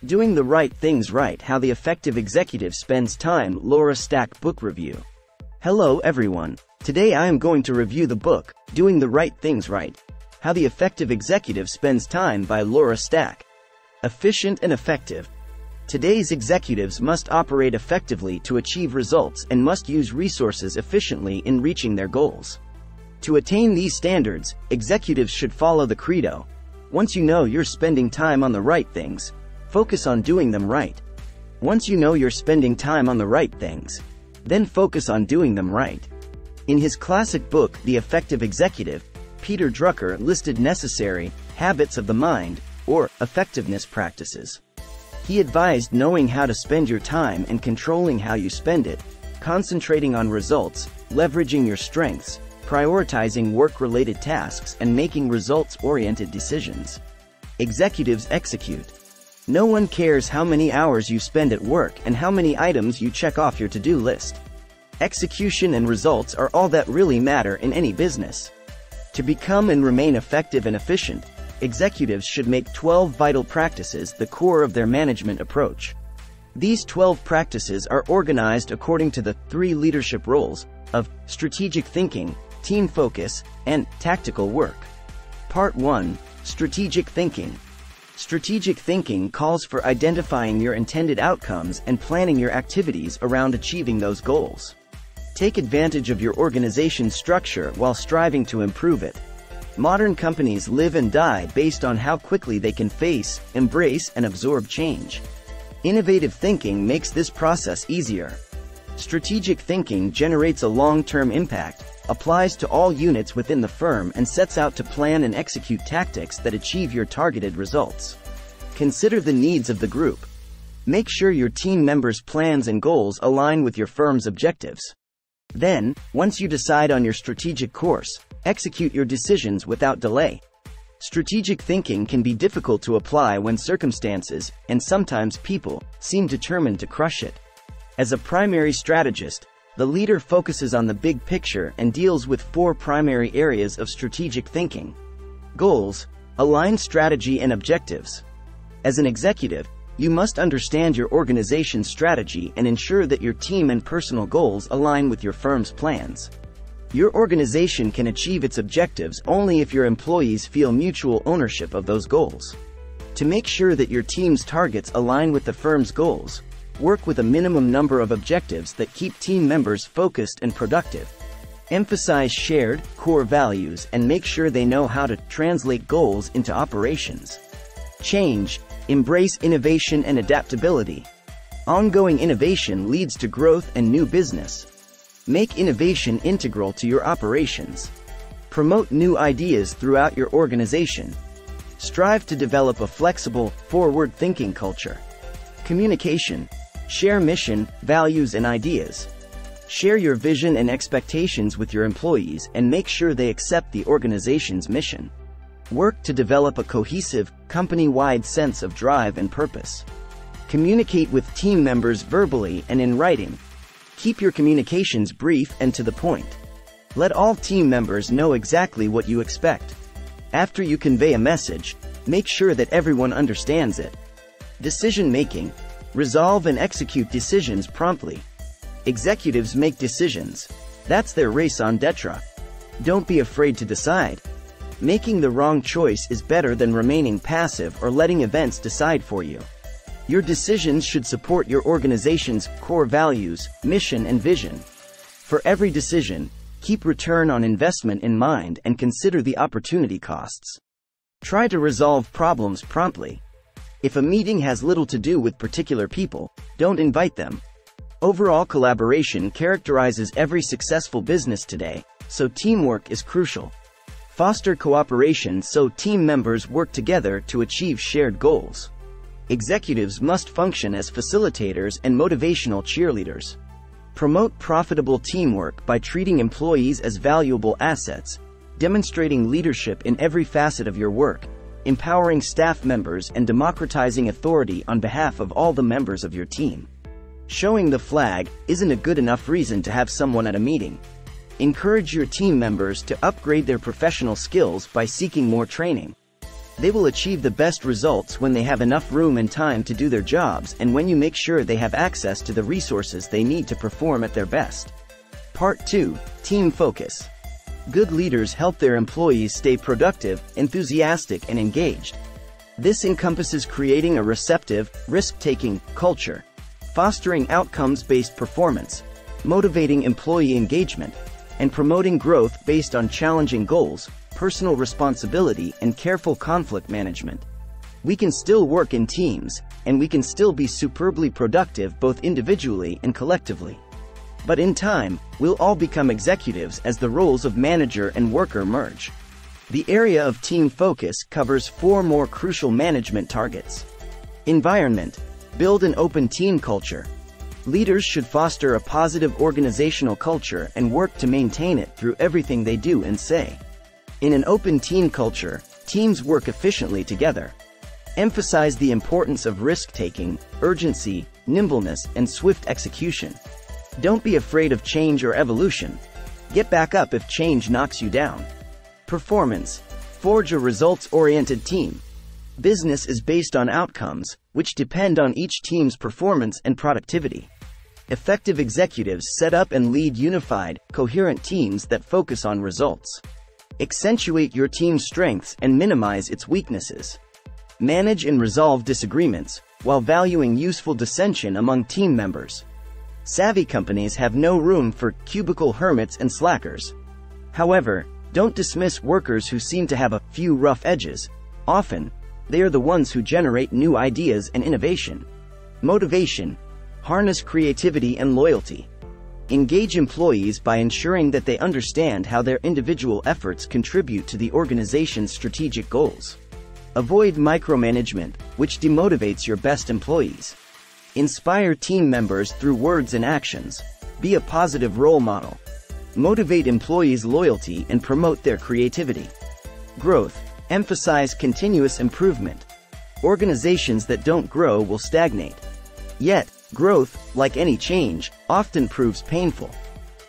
Doing the Right Things Right: How the Effective Executive Spends Time. Laura Stack Book Review. Hello everyone. Today I am going to review the book, Doing the Right Things Right: How the Effective Executive Spends Time by Laura Stack. Efficient and effective. Today's executives must operate effectively to achieve results and must use resources efficiently in reaching their goals. To attain these standards, executives should follow the credo: once you know you're spending time on the right things, focus on doing them right. Once you know you're spending time on the right things, then focus on doing them right. In his classic book, The Effective Executive, Peter Drucker listed necessary habits of the mind, or effectiveness practices. He advised knowing how to spend your time and controlling how you spend it, concentrating on results, leveraging your strengths, prioritizing work-related tasks, and making results-oriented decisions. Executives execute. No one cares how many hours you spend at work and how many items you check off your to-do list. Execution and results are all that really matter in any business. To become and remain effective and efficient, executives should make 12 vital practices the core of their management approach. These 12 practices are organized according to the 3 leadership roles of strategic thinking, team focus, and tactical work. Part 1. Strategic thinking. Strategic thinking calls for identifying your intended outcomes and planning your activities around achieving those goals. Take advantage of your organization's structure while striving to improve it. Modern companies live and die based on how quickly they can face, embrace, and absorb change. Innovative thinking makes this process easier. Strategic thinking generates a long-term impact, applies to all units within the firm, and sets out to plan and execute tactics that achieve your targeted results. Consider the needs of the group. Make sure your team members' plans and goals align with your firm's objectives. Then, once you decide on your strategic course, execute your decisions without delay. Strategic thinking can be difficult to apply when circumstances, and sometimes people, seem determined to crush it. As a primary strategist, the leader focuses on the big picture and deals with 4 primary areas of strategic thinking. Goals. Align strategy and objectives. As an executive, you must understand your organization's strategy and ensure that your team and personal goals align with your firm's plans. Your organization can achieve its objectives only if your employees feel mutual ownership of those goals. To make sure that your team's targets align with the firm's goals, work with a minimum number of objectives that keep team members focused and productive. Emphasize shared, core values and make sure they know how to translate goals into operations. Change. Embrace innovation and adaptability. Ongoing innovation leads to growth and new business. Make innovation integral to your operations. Promote new ideas throughout your organization. Strive to develop a flexible, forward-thinking culture. Communication. Share mission, values, and ideas. Share your vision and expectations with your employees and make sure they accept the organization's mission. Work to develop a cohesive, company-wide sense of drive and purpose. Communicate with team members verbally and in writing. Keep your communications brief and to the point. Let all team members know exactly what you expect. After you convey a message, make sure that everyone understands it. Decision-making. Resolve and execute decisions promptly. Executives make decisions. That's their raison d'etre. Don't be afraid to decide. Making the wrong choice is better than remaining passive or letting events decide for you. Your decisions should support your organization's core values, mission, and vision. For every decision, keep return on investment in mind and consider the opportunity costs. Try to resolve problems promptly. If a meeting has little to do with particular people, don't invite them. Overall collaboration characterizes every successful business today, so teamwork is crucial. Foster cooperation so team members work together to achieve shared goals. Executives must function as facilitators and motivational cheerleaders. Promote profitable teamwork by treating employees as valuable assets, demonstrating leadership in every facet of your work, empowering staff members, and democratizing authority on behalf of all the members of your team. Showing the flag isn't a good enough reason to have someone at a meeting. Encourage your team members to upgrade their professional skills by seeking more training. They will achieve the best results when they have enough room and time to do their jobs, and when you make sure they have access to the resources they need to perform at their best. Part 2. Team focus. Good leaders help their employees stay productive, enthusiastic, and engaged. This encompasses creating a receptive, risk-taking culture, fostering outcomes-based performance, motivating employee engagement, and promoting growth based on challenging goals, personal responsibility, and careful conflict management. We can still work in teams, and we can still be superbly productive both individually and collectively. But in time, we'll all become executives as the roles of manager and worker merge. The area of team focus covers 4 more crucial management targets. Environment. Build an open team culture. Leaders should foster a positive organizational culture and work to maintain it through everything they do and say. In an open team culture, teams work efficiently together. Emphasize the importance of risk-taking, urgency, nimbleness, and swift execution. Don't be afraid of change or evolution. Get back up if change knocks you down. Performance. Forge a results-oriented team. Business is based on outcomes, which depend on each team's performance and productivity. Effective executives set up and lead unified, coherent teams that focus on results. Accentuate your team's strengths and minimize its weaknesses. Manage and resolve disagreements, while valuing useful dissension among team members. Savvy companies have no room for cubicle hermits and slackers. However, don't dismiss workers who seem to have a few rough edges. Often, they are the ones who generate new ideas and innovation. Motivation. Harness creativity and loyalty. Engage employees by ensuring that they understand how their individual efforts contribute to the organization's strategic goals. Avoid micromanagement, which demotivates your best employees. Inspire team members through words and actions. Be a positive role model. Motivate employees' loyalty and promote their creativity. Growth. Emphasize continuous improvement. Organizations that don't grow will stagnate. Yet, growth, like any change, often proves painful.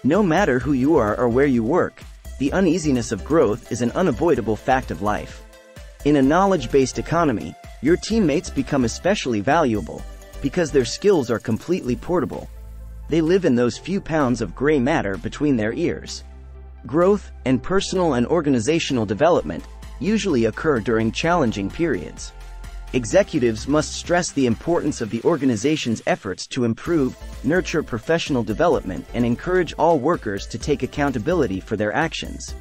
No matter who you are or where you work, the uneasiness of growth is an unavoidable fact of life. In a knowledge-based economy, your teammates become especially valuable because their skills are completely portable. They live in those few pounds of gray matter between their ears. Growth and personal and organizational development usually occur during challenging periods. Executives must stress the importance of the organization's efforts to improve, nurture professional development, and encourage all workers to take accountability for their actions.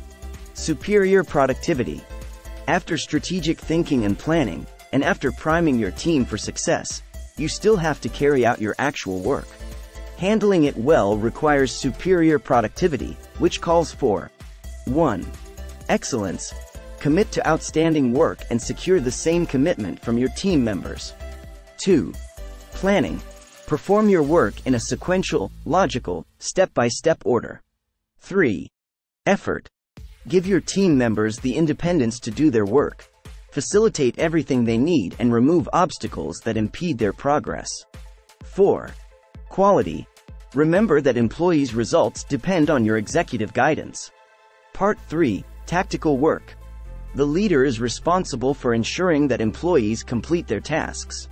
Superior productivity. After strategic thinking and planning, and after priming your team for success, you still have to carry out your actual work. Handling it well requires superior productivity, which calls for 1. Excellence. Commit to outstanding work and secure the same commitment from your team members. 2. Planning. Perform your work in a sequential, logical, step-by-step order. 3. Effort. Give your team members the independence to do their work. Facilitate everything they need and remove obstacles that impede their progress. 4. Quality. Remember that employees' results depend on your executive guidance. Part 3. Tactical work. The leader is responsible for ensuring that employees complete their tasks.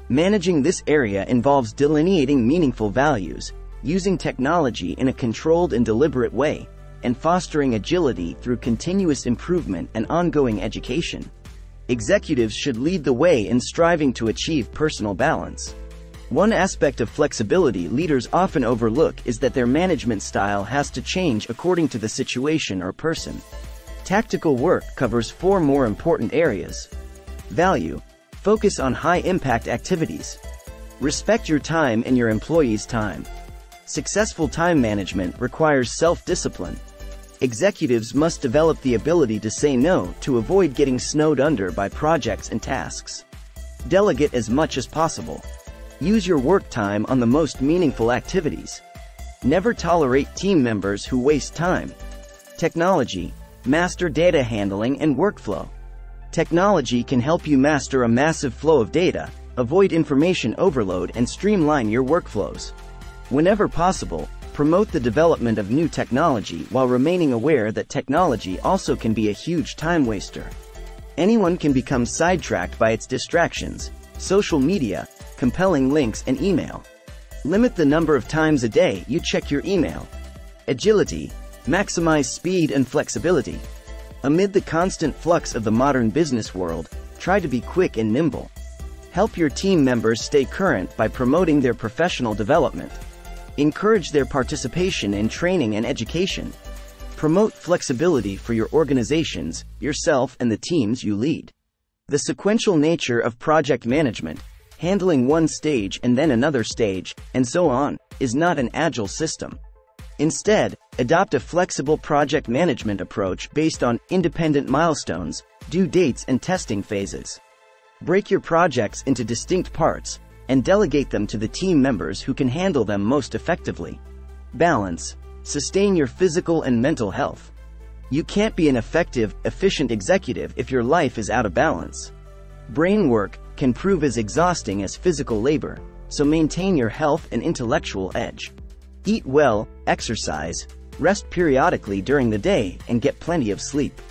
Managing this area involves delineating meaningful values, using technology in a controlled and deliberate way, and fostering agility through continuous improvement and ongoing education. Executives should lead the way in striving to achieve personal balance. One aspect of flexibility leaders often overlook is that their management style has to change according to the situation or person. Tactical work covers 4 more important areas. Value. Focus on high-impact activities. Respect your time and your employees' time. Successful time management requires self-discipline. Executives must develop the ability to say no to avoid getting snowed under by projects and tasks. Delegate as much as possible. Use your work time on the most meaningful activities. Never tolerate team members who waste time. Technology. Master data handling and workflow. Technology can help you master a massive flow of data, avoid information overload, and streamline your workflows. Whenever possible, promote the development of new technology while remaining aware that technology also can be a huge time waster. Anyone can become sidetracked by its distractions, social media, compelling links, and email. Limit the number of times a day you check your email. Agility. Maximize speed and flexibility. Amid the constant flux of the modern business world, try to be quick and nimble. Help your team members stay current by promoting their professional development. Encourage their participation in training and education. Promote flexibility for your organizations, yourself, and the teams you lead. The sequential nature of project management, handling one stage and then another stage, and so on, is not an agile system. Instead, adopt a flexible project management approach based on independent milestones, due dates, and testing phases. Break your projects into distinct parts, and delegate them to the team members who can handle them most effectively. Balance. Sustain your physical and mental health. You can't be an effective, efficient executive if your life is out of balance. Brain work can prove as exhausting as physical labor, so maintain your health and intellectual edge. Eat well, exercise, rest periodically during the day, and get plenty of sleep.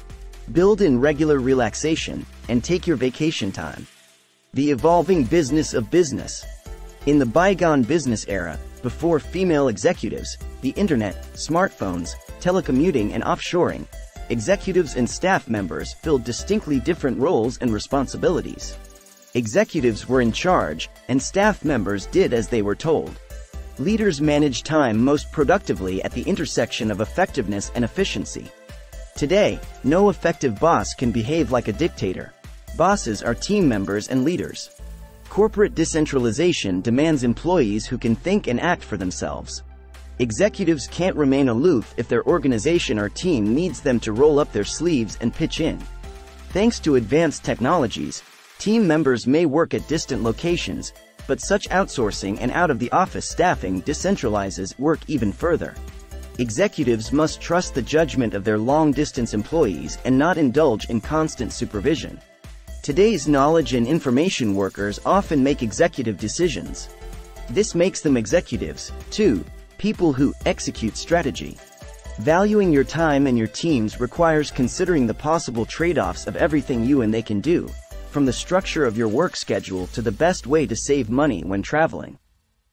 Build in regular relaxation, and take your vacation time. The evolving business of business. In the bygone business era, before female executives, the internet, smartphones, telecommuting, and offshoring, executives and staff members filled distinctly different roles and responsibilities. Executives were in charge, and staff members did as they were told. Leaders manage time most productively at the intersection of effectiveness and efficiency. Today, no effective boss can behave like a dictator. Bosses are team members and leaders. Corporate decentralization demands employees who can think and act for themselves. Executives can't remain aloof if their organization or team needs them to roll up their sleeves and pitch in. Thanks to advanced technologies, team members may work at distant locations, but such outsourcing and out-of-the-office staffing decentralizes work even further. Executives must trust the judgment of their long-distance employees and not indulge in constant supervision. Today's knowledge and information workers often make executive decisions. This makes them executives, too, people who execute strategy. Valuing your time and your teams requires considering the possible trade-offs of everything you and they can do, from the structure of your work schedule to the best way to save money when traveling.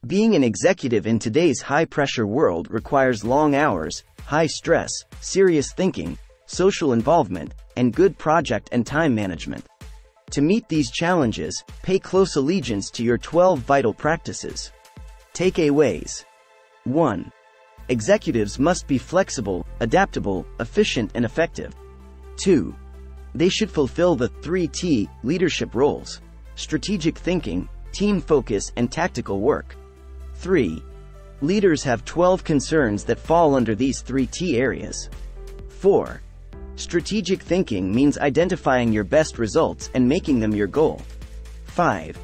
Being an executive in today's high-pressure world requires long hours, high stress, serious thinking, social involvement, and good project and time management. To meet these challenges, pay close allegiance to your 12 vital practices. Takeaways. 1. Executives must be flexible, adaptable, efficient, and effective. 2. They should fulfill the 3T leadership roles: strategic thinking, team focus, and tactical work. 3. Leaders have 12 concerns that fall under these 3T areas. 4. Strategic thinking means identifying your best results and making them your goal. 5.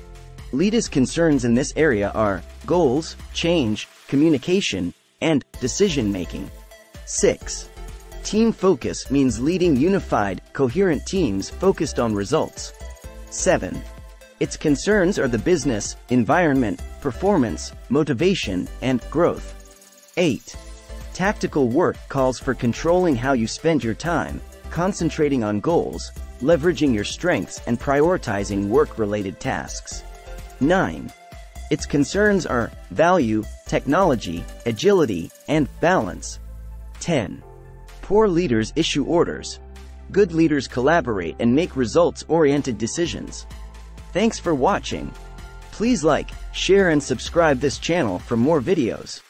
Leaders' concerns in this area are goals, change, communication, and decision-making. 6. Team focus means leading unified, coherent teams focused on results. 7. Its concerns are the business, environment, performance, motivation, and growth. 8. Tactical work calls for controlling how you spend your time, concentrating on goals, leveraging your strengths, and prioritizing work-related tasks. 9. Its concerns are value, technology, agility, and balance. 10. Poor leaders issue orders. Good leaders collaborate and make results-oriented decisions. Thanks for watching. Please like, share, and subscribe this channel for more videos.